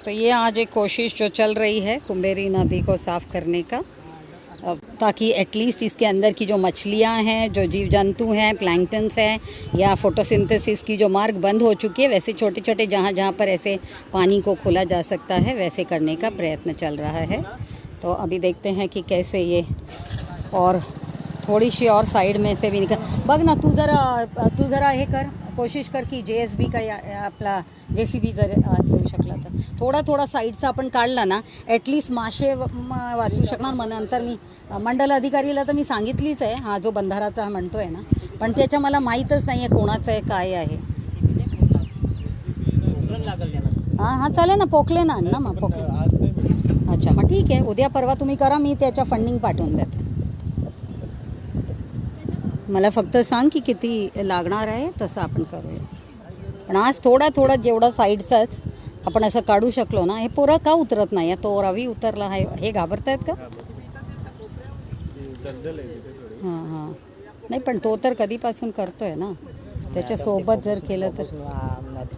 तो ये आज एक कोशिश जो चल रही है कुंभेरी नदी को साफ़ करने का, ताकि एटलीस्ट इसके अंदर की जो मछलियां हैं, जो जीव जंतु हैं, प्लैंक्टन्स हैं, या फोटोसिंथेसिस की जो मार्ग बंद हो चुकी है, वैसे छोटे छोटे जहाँ पर ऐसे पानी को खोला जा सकता है वैसे करने का प्रयत्न चल रहा है। तो अभी देखते हैं कि कैसे ये, और थोड़ी सी और साइड में से भी निकल बघ ना, तू जरा हे कर, कोशिश कर की JSB का आपला JCB जर येऊ शकला तर थोडा साईडचा आपण काढला ना, ॲटलिस्ट मासे वाचू शकणार. मग नंतर मी मंडल अधिकारीला तर मी सांगितलीच आहे, हा जो बंधाराचा म्हणतोय ना, पण त्याच्या मला माहीतच नाही आहे कोणाचं आहे काय आहे. हां चालेल ना, पोकले ना ना, मग पोकले. अच्छा मग ठीक आहे, उद्या परवा तुम्ही करा, मी त्याच्या फंडिंग पाठवून देते. मला फक्त सांग की किती लागणार आहे, तसं आपण करूया. पण आज थोडा जेवढा साईडचाच आपण असं काढू शकलो ना. हे पोरं का उतरत नाही? तो रवी उतरला आहे, हे घाबरतायत का? हां नाही, पण तो तर कधीपासून करतोय ना, त्याच्यासोबत जर केलं तर.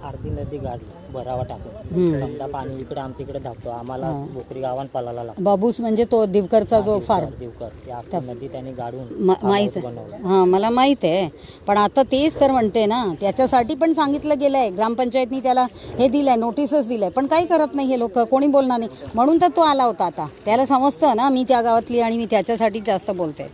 अर्धी नदी गाडली भरावा टाकून, समजा पाणी इकडे आमच्या इकडे धापतो, आम्हाला भोकरी गावान पलाला लागतो. बाबूस म्हणजे तो दिवकरचा जो फार्म, दिवकर नदी त्यांनी गाडून माहीत आहे. हां मला माहीत आहे, पण आता तेच तर म्हणते ना, त्याच्यासाठी पण सांगितलं गेलं आहे, ग्रामपंचायतनी त्याला हे दिलं आहे, नोटीसच दिलं आहे, पण काही करत नाही हे लोक, कोणी बोलणार नाही. म्हणून तर तो आला होता. आता त्याला समजतं ना मी त्या गावातली आणि मी त्याच्यासाठी जास्त बोलते,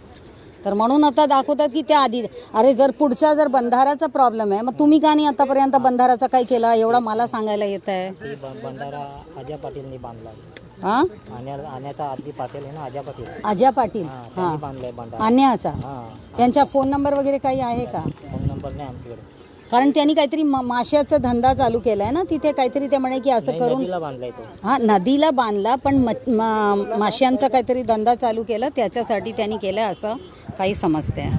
तर म्हणून आता दाखवतात की त्या आधी. अरे जर पुढच्या जर बंधाराचा प्रॉब्लेम आहे, मग तुम्ही का नाही आतापर्यंत बंधाराचा काय केला एवढा मला सांगायला येत आहे. बंधारा अजय पाटीलनी बांधला. हां आण्याचा आजी पाटील आहे ना, अजय पाटील हां बांधलाय बंधारा आण्याचा. त्यांचा फोन नंबर वगैरे काही आहे का? फोन नंबर नाही आमच्याकडे, कारण त्यांनी काहीतरी माशाचा धंदा चालू केलाय ना तिथे, काहीतरी ते म्हणे की असं करून. हां नदीला बांधला, पण माशांचा काहीतरी धंदा चालू केला, त्याच्यासाठी त्यांनी केलं असं काही समजते.